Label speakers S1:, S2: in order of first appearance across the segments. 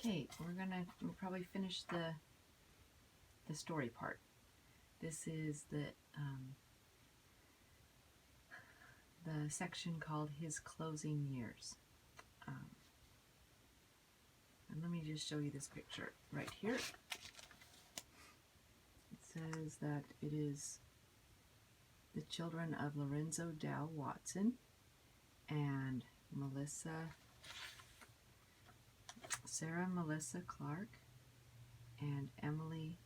S1: Okay, we'll probably finish the story part. This is the section called His Closing Years. And let me just show you this picture right here. It says that it is the children of Lorenzo Dow Watson and Sarah Melissa Clark and Emily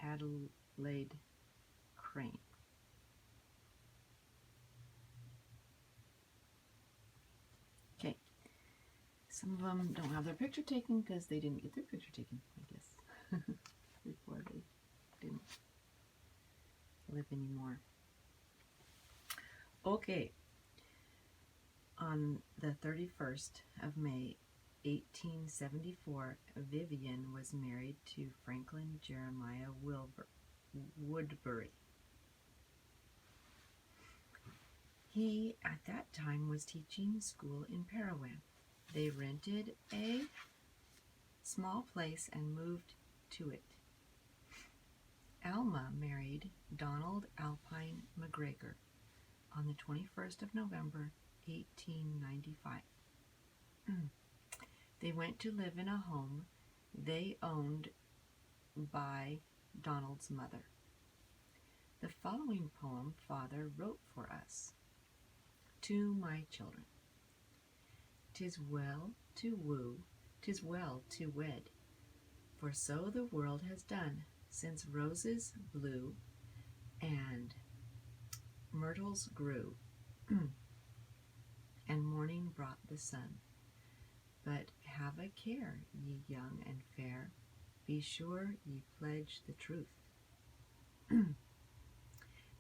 S1: Adelaide Crane. Okay, some of them don't have their picture taken because they didn't get their picture taken, I guess, before they didn't live anymore. Okay, on the 31st of May, 1874, Vivian was married to Franklin Jeremiah Woodbury. He, at that time, was teaching school in Parawan. They rented a small place and moved to it. Alma married Donald Alpine McGregor on the 21st of November, 1895. They went to live in a home they owned by Donald's mother. The following poem Father wrote for us. To my children. 'Tis well to woo, 'tis well to wed, for so the world has done since roses blew and myrtles grew, and morning brought the sun. But have a care, ye young and fair, be sure ye pledge the truth.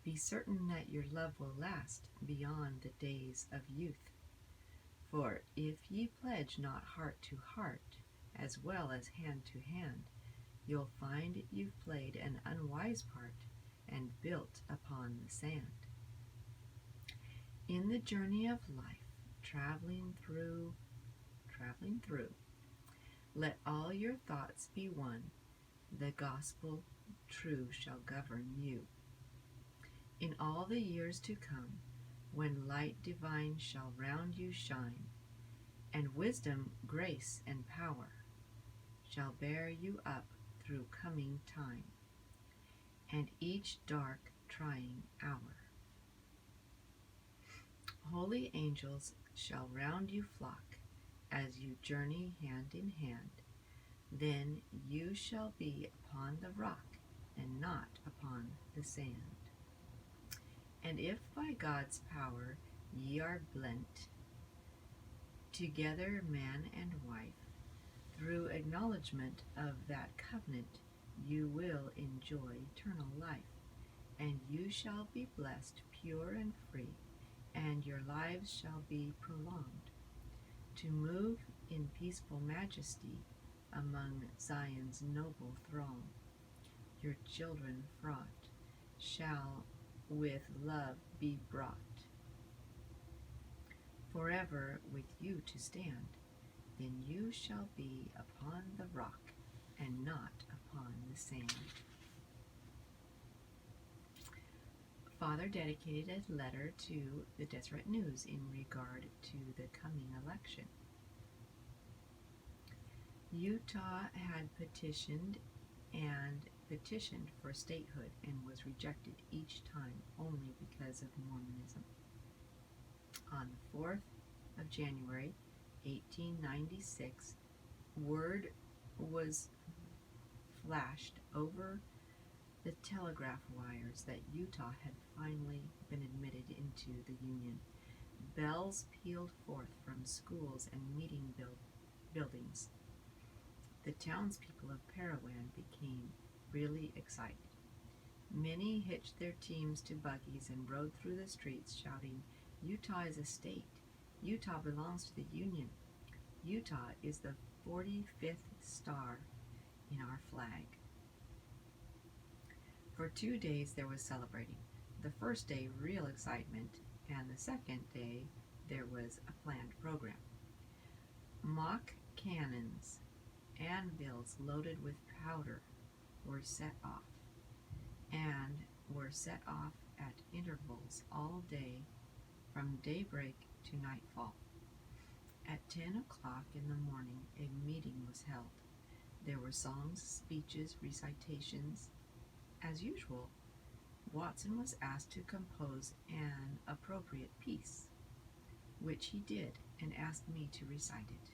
S1: Be certain that your love will last beyond the days of youth. For if ye pledge not heart to heart, as well as hand to hand, you'll find you've played an unwise part and built upon the sand. In the journey of life, traveling through, let all your thoughts be one, the gospel true shall govern you. In all the years to come, when light divine shall round you shine, and wisdom, grace, and power shall bear you up through coming time, and each dark, trying hour. Holy angels shall round you flock, as you journey hand in hand, then you shall be upon the rock, and not upon the sand. And if by God's power ye are blent together, man and wife, through acknowledgement of that covenant, you will enjoy eternal life, and you shall be blessed, pure and free, and your lives shall be prolonged, to move in peaceful majesty among Zion's noble throng. Your children fraught shall with love be brought, forever with you to stand, then you shall be upon the rock and not upon the sand. Father dedicated a letter to the Deseret News in regard to the coming election. Utah had petitioned for statehood and was rejected each time only because of Mormonism. On the 4th of January, 1896, word was flashed over the telegraph wires that Utah had finally been admitted into the Union. Bells pealed forth from schools and meeting buildings. The townspeople of Parawan became really excited. Many hitched their teams to buggies and rode through the streets shouting, "Utah is a state. Utah belongs to the Union. Utah is the 45th star in our flag." For 2 days there was celebrating. The first day, real excitement, and the second day there was a planned program. Mock cannons, anvils loaded with powder, were set off, and were set off at intervals all day from daybreak to nightfall. At 10 o'clock in the morning a meeting was held. There were songs, speeches, recitations. As usual, Watson was asked to compose an appropriate piece, which he did, and asked me to recite it.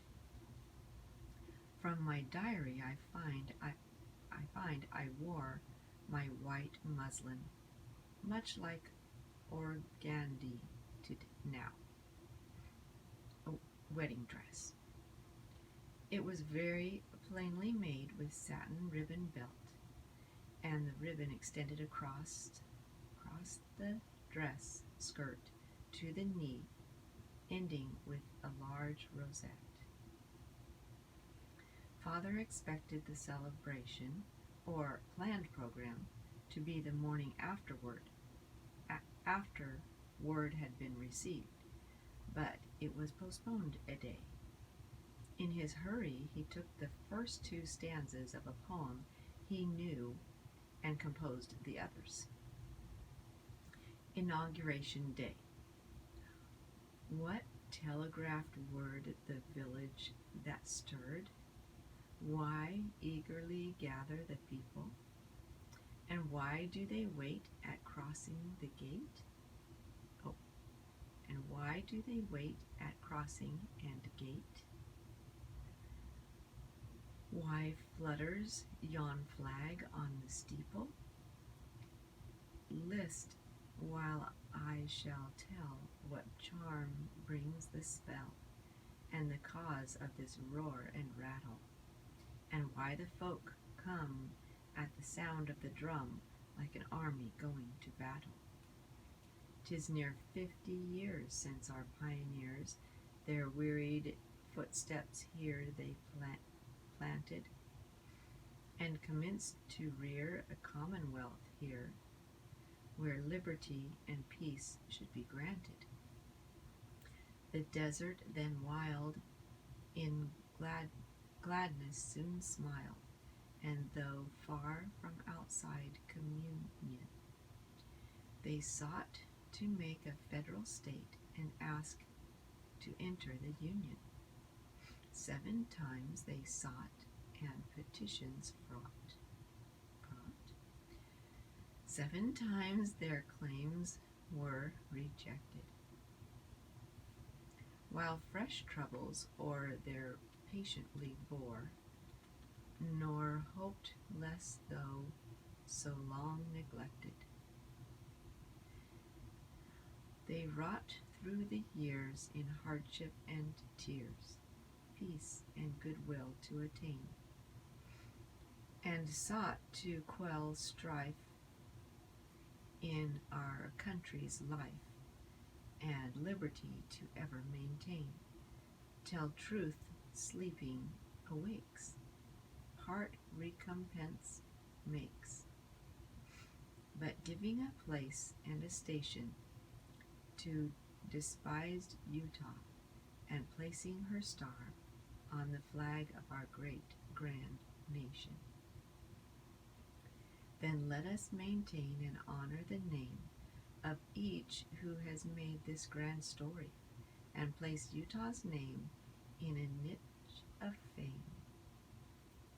S1: From my diary I find I wore my white muslin, much like organdie to now, a wedding dress. It was very plainly made with satin ribbon belt, and the ribbon extended across the dress skirt to the knee, ending with a large rosette. Father expected the celebration, or planned program, to be the morning afterward, after word had been received, but it was postponed a day. In his hurry, he took the first two stanzas of a poem he knew and composed the others. Inauguration Day. What telegraphed word the village that stirred? Why eagerly gather the people? And why do they wait at crossing the gate? Oh, and why do they wait at crossing and gate? Why flutters yon flag on the steeple? List while I shall tell what charm brings the spell, and the cause of this roar and rattle, and why the folk come at the sound of the drum like an army going to battle. 'Tis near 50 years since our pioneers their wearied footsteps here they planted, and commenced to rear a commonwealth here, where liberty and peace should be granted. The desert then wild in gladness soon smiled, and though far from outside communion, they sought to make a federal state and ask to enter the Union. 7 times they sought and petitions brought. 7 times their claims were rejected, while fresh troubles o'er their patiently bore, nor hoped less though so long neglected. They wrought through the years in hardship and tears, peace and goodwill to attain, and sought to quell strife in our country's life, and liberty to ever maintain, till truth sleeping awakes, part recompense makes, but giving a place and a station to despised Utah, and placing her star on the flag of our great grand nation. Then let us maintain and honor the name of each who has made this grand story, and place Utah's name in a niche of fame,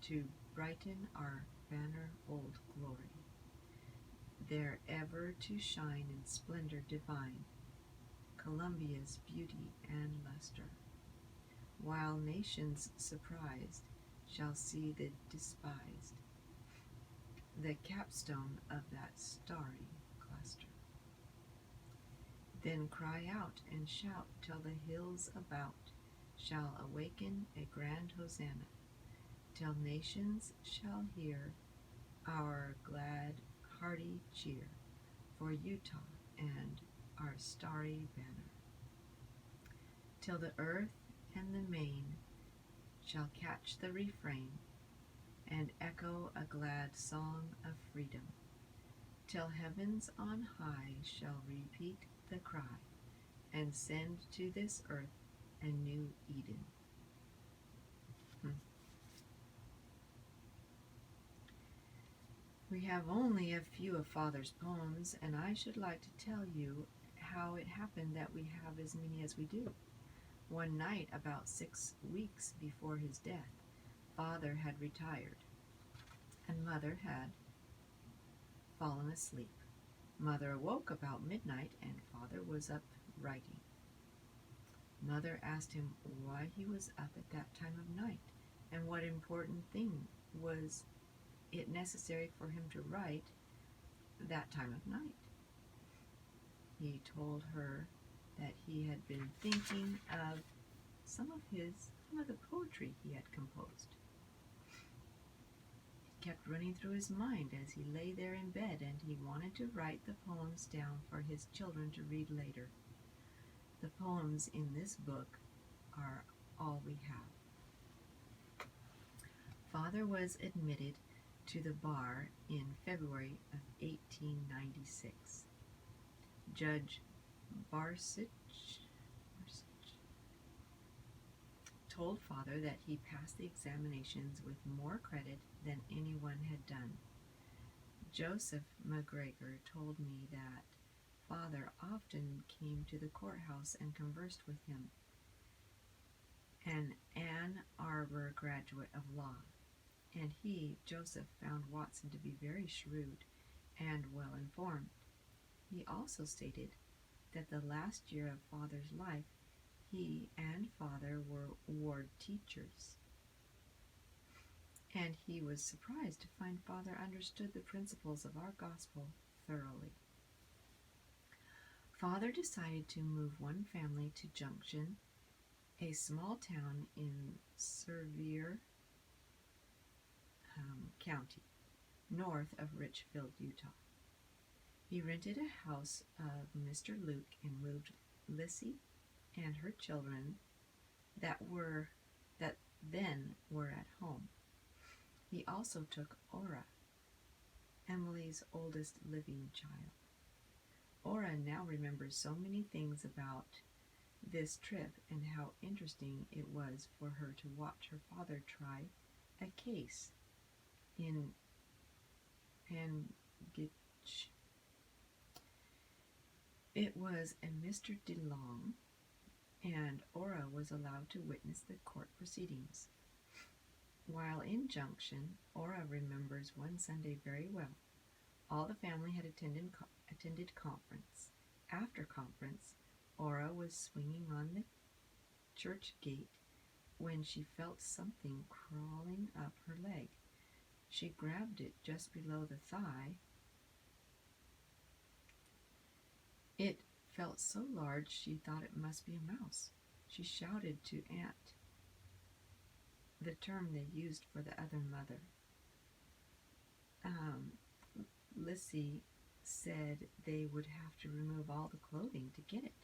S1: to brighten our banner old glory, there ever to shine in splendor divine, Columbia's beauty and luster, while nations surprised shall see the despised, the capstone of that starry cluster. Then cry out and shout till the hills about shall awaken a grand hosanna, till nations shall hear our glad hearty cheer for Utah and our starry banner, till the earth and the main shall catch the refrain and echo a glad song of freedom, till heavens on high shall repeat the cry and send to this earth a new Eden. We have only a few of Father's poems, and I should like to tell you how it happened that we have as many as we do. One night, about 6 weeks before his death, Father had retired, and Mother had fallen asleep. Mother awoke about midnight, and Father was up writing. Mother asked him why he was up at that time of night, and what important thing was it necessary for him to write that time of night. He told her that he had been thinking of some of the poetry he had composed. It kept running through his mind as he lay there in bed, and he wanted to write the poems down for his children to read later. The poems in this book are all we have. Father was admitted to the bar in February of 1896. Judge Barsich told Father that he passed the examinations with more credit than anyone had done. Joseph McGregor told me that Father often came to the courthouse and conversed with him, an Ann Arbor graduate of law, and he, Joseph, found Watson to be very shrewd and well informed. He also stated that the last year of Father's life, he and Father were ward teachers, and he was surprised to find Father understood the principles of our gospel thoroughly. Father decided to move one family to Junction, a small town in Sevier County, north of Richfield, Utah. He rented a house of Mr. Luke and moved Lissy and her children that then were at home. He also took Ora, Emily's oldest living child. Ora now remembers so many things about this trip and how interesting it was for her to watch her father try a case in Pangitch. It was a Mr. DeLong, and Ora was allowed to witness the court proceedings. While in Junction, Ora remembers one Sunday very well. All the family had attended conference. After conference, Ora was swinging on the church gate when she felt something crawling up her leg. She grabbed it just below the thigh. It felt so large she thought it must be a mouse. She shouted to Aunt, the term they used for the other mother. Lissy said they would have to remove all the clothing to get it.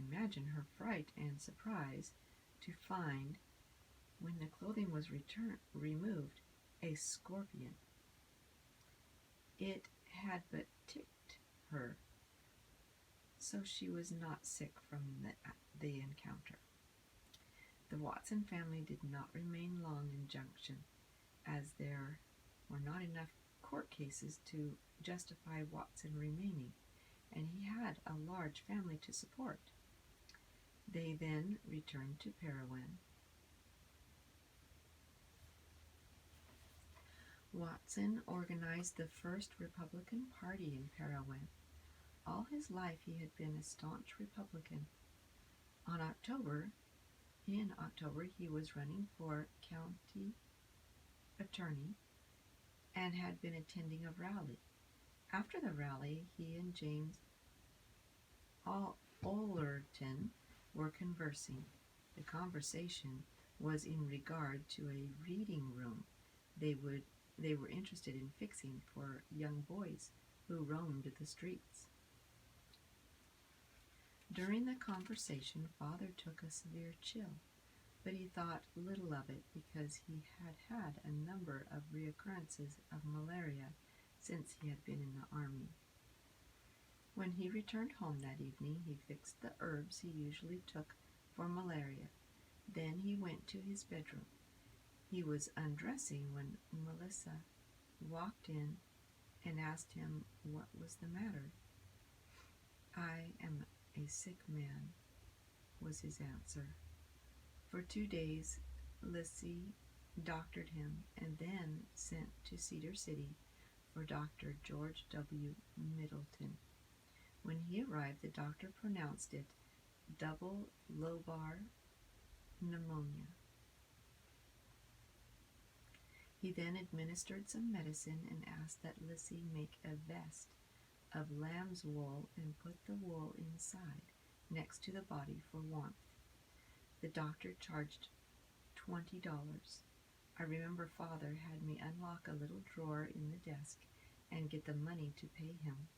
S1: Imagine her fright and surprise to find, when the clothing was removed, a scorpion. It had but ticked her, so she was not sick from the encounter. The Watson family did not remain long in Junction, as there were not enough court cases to justify Watson remaining, and he had a large family to support. They then returned to Parowan. Watson organized the first Republican Party in Parowan. All his life he had been a staunch Republican. In October, he was running for county attorney and had been attending a rally. After the rally, he and James Ollerton were conversing. The conversation was in regard to a reading room they were interested in fixing for young boys who roamed the streets. During the conversation, Father took a severe chill, but he thought little of it because he had had a number of reoccurrences of malaria since he had been in the army. When he returned home that evening, he fixed the herbs he usually took for malaria. Then he went to his bedroom. He was undressing when Melissa walked in and asked him what was the matter. "I am a sick man," was his answer. For 2 days, Lissy doctored him and then sent to Cedar City for Dr. George W. Middleton. When he arrived, the doctor pronounced it double lobar pneumonia. He then administered some medicine and asked that Lissy make a vest of lamb's wool and put the wool inside, next to the body for warmth. The doctor charged $20. I remember Father had me unlock a little drawer in the desk and get the money to pay him.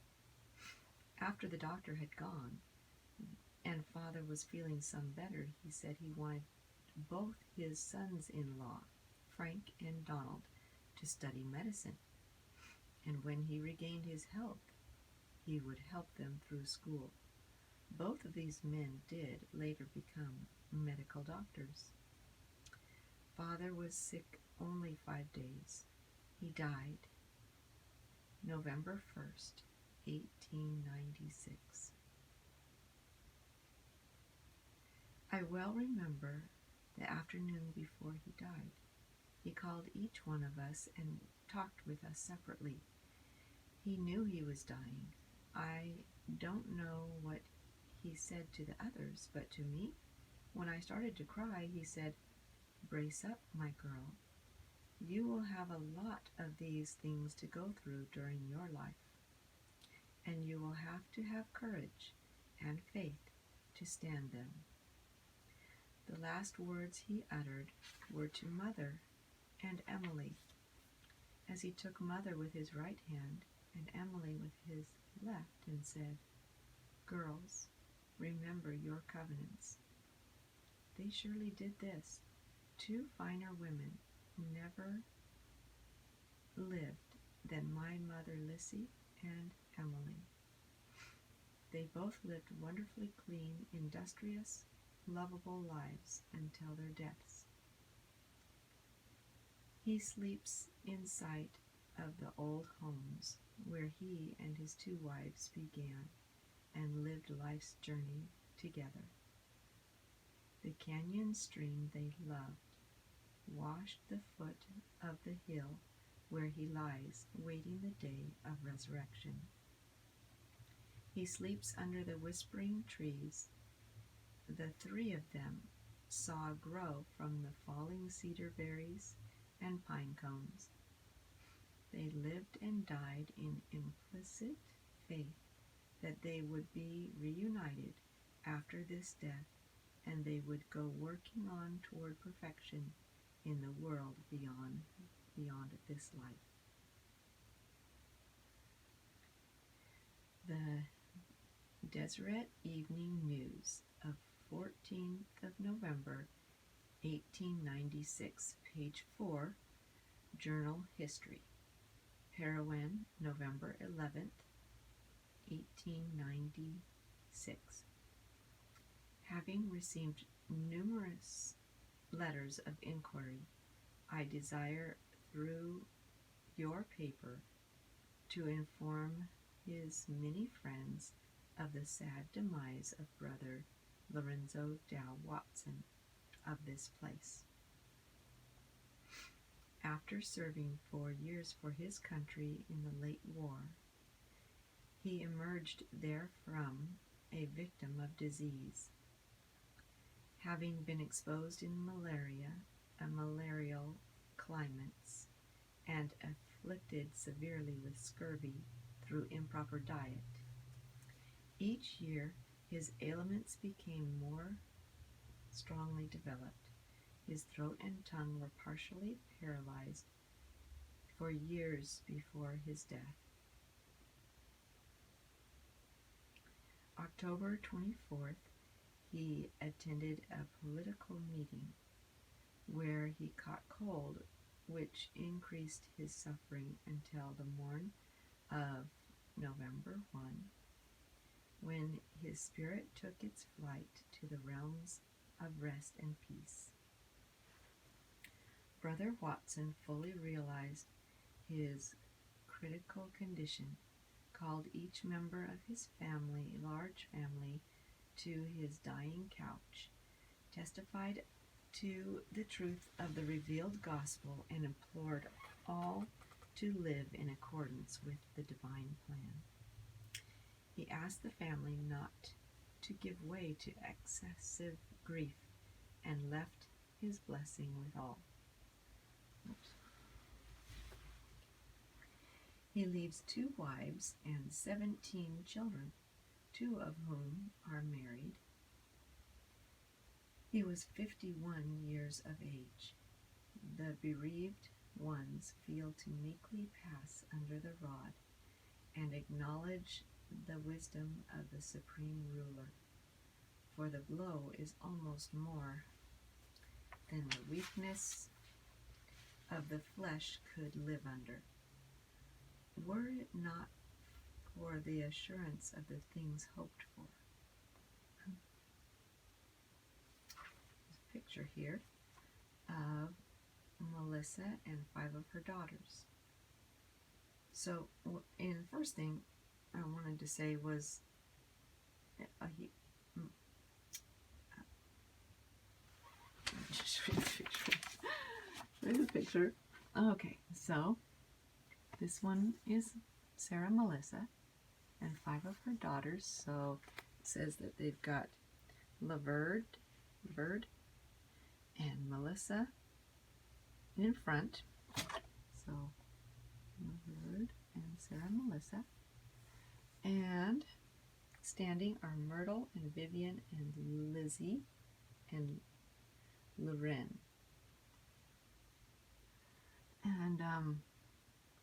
S1: After the doctor had gone, and Father was feeling some better, he said he wanted both his sons-in-law, Frank and Donald, to study medicine, and when he regained his health, he would help them through school. Both of these men did later become medical doctors. Father was sick only 5 days. He died November 1st, 1896. I well remember the afternoon before he died. He called each one of us and talked with us separately. He knew he was dying. I don't know what he said to the others, but to me, when I started to cry, he said, "Brace up, my girl. You will have a lot of these things to go through during your life, and you will have to have courage and faith to stand them." The last words he uttered were to Mother and Emily, as he took Mother with his right hand and Emily with his left and said, "Girls, remember your covenants." They surely did this. 2 finer women never lived than my mother Lissy and Emily. They both lived wonderfully clean, industrious, lovable lives until their deaths. He sleeps in sight of the old homes where he and his 2 wives began and lived life's journey together. The canyon stream they loved washed the foot of the hill where he lies waiting the day of resurrection. He sleeps under the whispering trees the 3 of them saw grow from the falling cedar berries and pine cones. They lived and died in implicit faith that they would be reunited after this death, and they would go working on toward perfection in the world beyond this life. The Deseret Evening News of 14th of November, 1896, page 4, Journal History. Heroin, November 11th, 1896. Having received numerous letters of inquiry, I desire through your paper to inform his many friends of the sad demise of Brother Lorenzo Dow Watson of this place. After serving 4 years for his country in the late war, he emerged therefrom a victim of disease. Having been exposed in malarial climates, and afflicted severely with scurvy through improper diet, each year his ailments became more strongly developed. His throat and tongue were partially paralyzed for years before his death. October 24th, he attended a political meeting where he caught cold, which increased his suffering until the morn of November 1, when his spirit took its flight to the realms of rest and peace. Brother Watson fully realized his critical condition, called each member of his family, large family, to his dying couch, testified to the truth of the revealed gospel, and implored all to live in accordance with the divine plan. He asked the family not to give way to excessive grief, and left his blessing with all. Oops. He leaves 2 wives and 17 children, 2 of whom are married. He was 51 years of age. The bereaved ones feel to meekly pass under the rod and acknowledge the wisdom of the supreme ruler, for the blow is almost more than the weakness of the flesh could live under. Were it not for the assurance of the things hoped for. There's a picture here of Melissa and 5 of her daughters. So, and the first thing I wanted to say was, just read the picture. Read the picture. Okay, so this one is Sarah Melissa and 5 of her daughters. So it says that they've got Laverde, and Melissa in front. So Laverde and Sarah Melissa. And standing are Myrtle and Vivian and Lizzie and Loren. And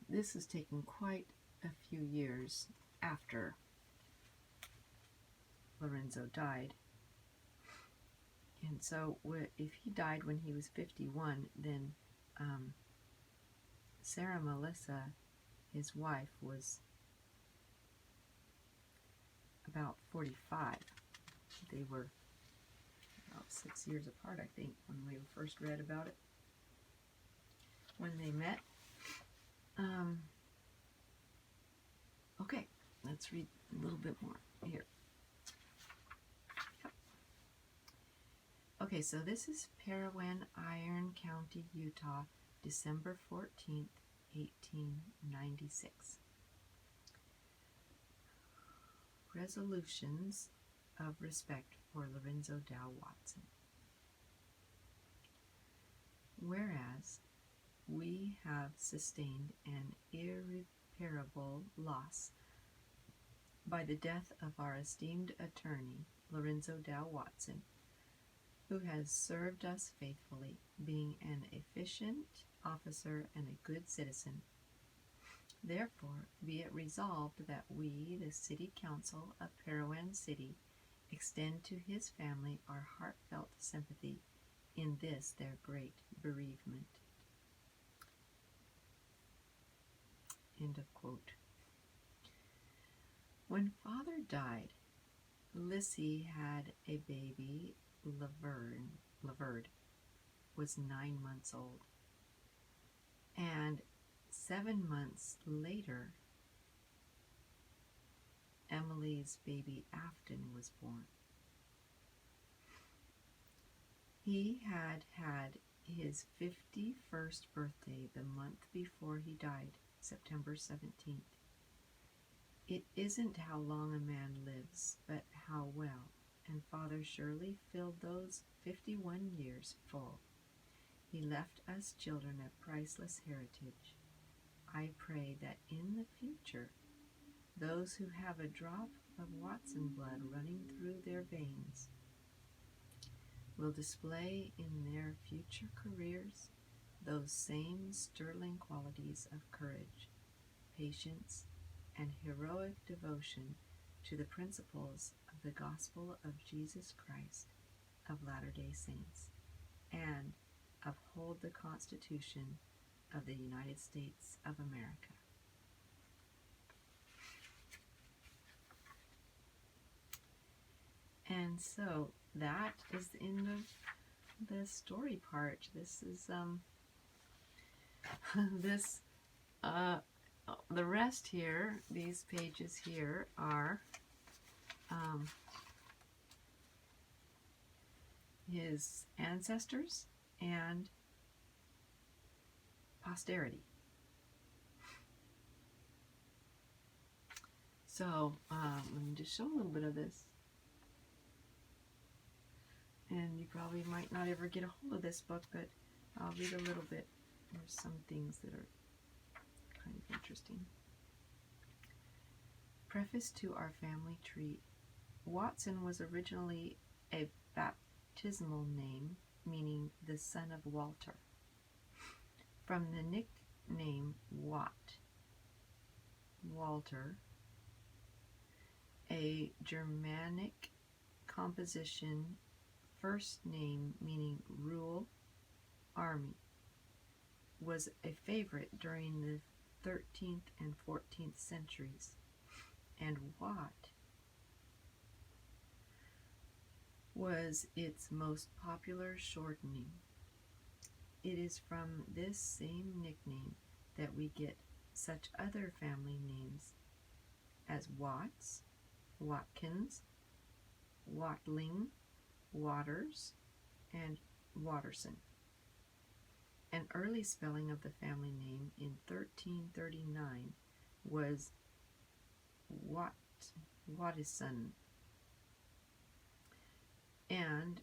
S1: this has taken quite a few years after Lorenzo died. And so if he died when he was 51, then Sarah Melissa, his wife, was about 45. They were about 6 years apart, I think, when we first read about it, when they met. Okay, let's read a little bit more here. Yep. Okay, so this is Parowan, Iron County, Utah, December 14th, 1896. Resolutions of respect for Lorenzo Dow Watson. Whereas we have sustained an irreparable loss by the death of our esteemed attorney, Lorenzo Dow Watson, who has served us faithfully, being an efficient officer and a good citizen. Therefore, be it resolved that we, the City Council of Parowan City, extend to his family our heartfelt sympathy in this their great bereavement. End of quote. When Father died, Lissy had a baby. Laverde was 9 months old, and 7 months later, Emily's baby Afton was born. He had had his 51st birthday the month before he died, September 17th. It isn't how long a man lives, but how well, and Father surely filled those 51 years full. He left us children a priceless heritage. I pray that in the future, those who have a drop of Watson blood running through their veins will display in their future careers those same sterling qualities of courage, patience, and heroic devotion to the principles of the gospel of Jesus Christ of Latter-day Saints, and uphold the Constitution of the United States of America. And so that is the end of the story part. This is the rest here, these pages here, are his ancestors and posterity. So let me just show a little bit of this. And you probably might not ever get a hold of this book, but I'll read a little bit. There's some things that are kind of interesting. Preface to our family tree. Watson was originally a baptismal name, meaning the son of Walter, from the nickname Walter, a Germanic composition, first name meaning rule, army, was a favorite during the 13th and 14th centuries, and Watt was its most popular shortening. It is from this same nickname that we get such other family names as Watts, Watkins, Watling, Waters, and Watterson. An early spelling of the family name in 1339 was Wattison, and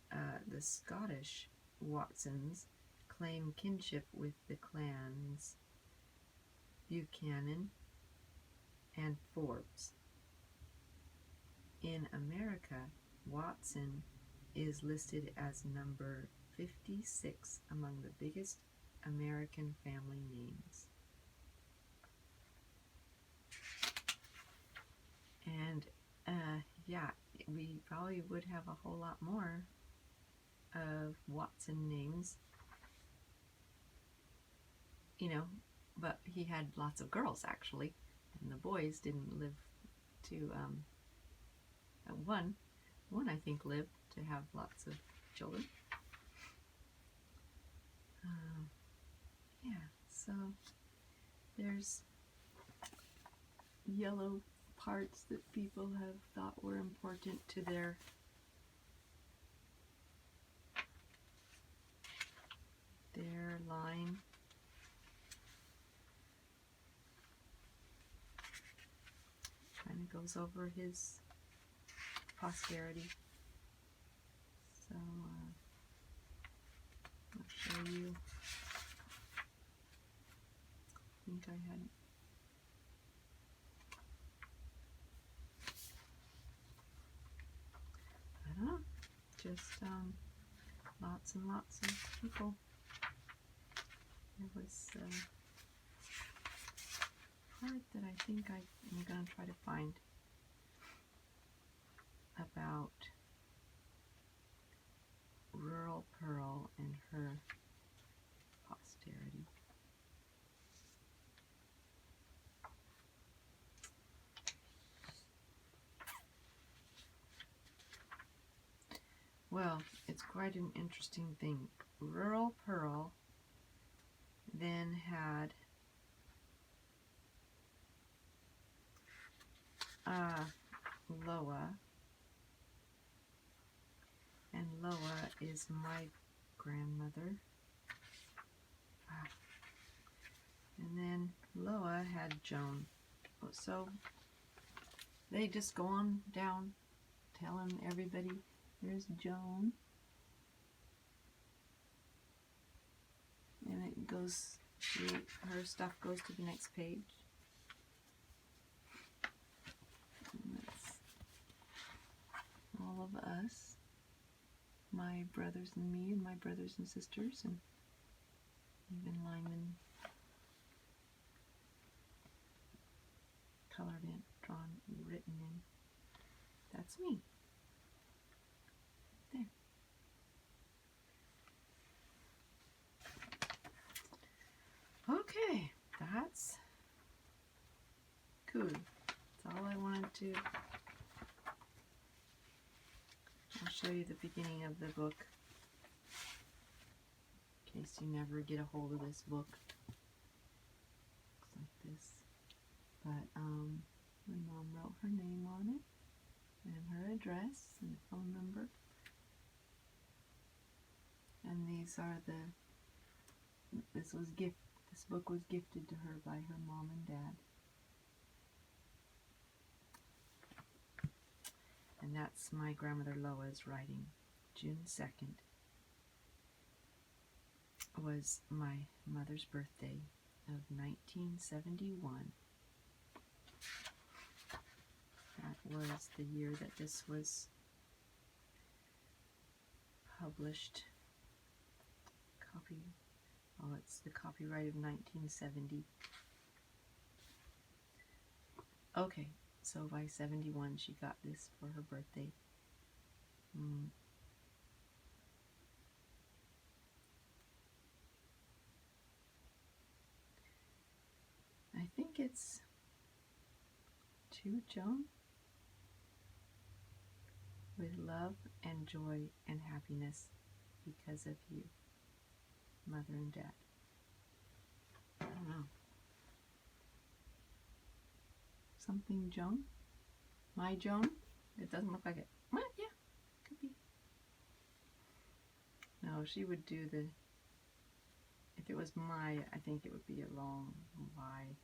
S1: the Scottish Watsons claim kinship with the clans Buchanan and Forbes. In America, Watson is listed as number 56 among the biggest American family names. And yeah, we probably would have a whole lot more of Watson names, you know, but he had lots of girls actually, and the boys didn't live to, one I think lived to have lots of children. Yeah, so there's yellow parts that people have thought were important to their line. Kind of goes over his posterity. So I'll show you. I think I had I don't know, just lots and lots of people. There was a part that I think I'm going to try to find about Rural Pearl and her posterity. Well, it's quite an interesting thing. Rural Pearl then had Loa, and Loa is my grandmother. And then Loa had Joan. So they just go on down telling everybody, here's Joan. And it goes, her stuff goes to the next page. And that's all of us, my brothers and me, and my brothers and sisters, and even Lyman colored in, drawn, written in. That's me. There. Okay, that's cool. That's all I wanted to. I'll show you the beginning of the book in case you never get a hold of this book. Looks like this. But my mom wrote her name on it and her address and phone number. And these are this book was gifted to her by her mom and dad. And that's my grandmother Loa's writing. June 2nd was my mother's birthday of 1971. That was the year that this was published. It's the copyright of 1970. Okay, so by 71 she got this for her birthday. I think it's to Joan. With love and joy and happiness because of you, Mother and Dad. I don't know. Something Joan? My Joan? It doesn't look like it. Well, yeah, could be. No, she would do if it was my, I think it would be a long Y,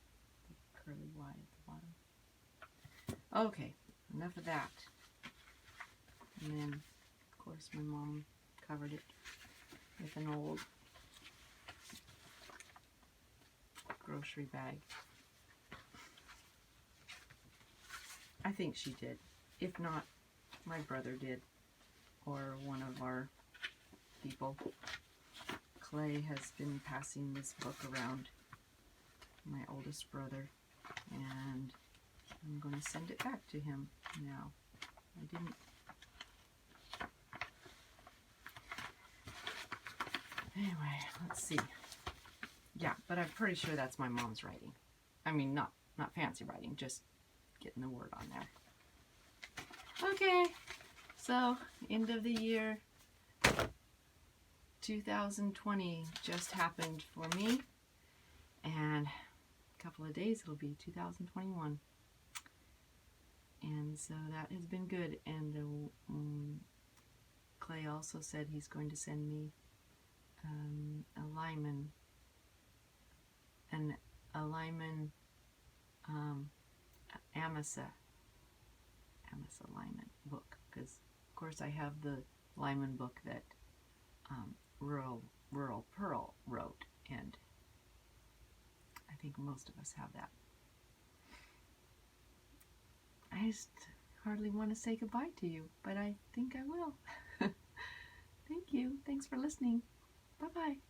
S1: the curly Y at the bottom. Okay, enough of that. And then, of course, my mom covered it with an old grocery bag. I think she did. If not, my brother did, or one of our people. Clay has been passing this book around, my oldest brother, and I'm going to send it back to him now. I didn't. Anyway, let's see. Yeah, but I'm pretty sure that's my mom's writing. I mean, not fancy writing, just getting the word on there. Okay, so end of the year 2020 just happened for me, and a couple of days it'll be 2021. And so that has been good. And Clay also said he's going to send me a Lyman Amasa Lyman book, because of course I have the Lyman book that Rural Pearl wrote, and I think most of us have that. I just hardly want to say goodbye to you, but I think I will. Thank you. Thanks for listening. Bye-bye.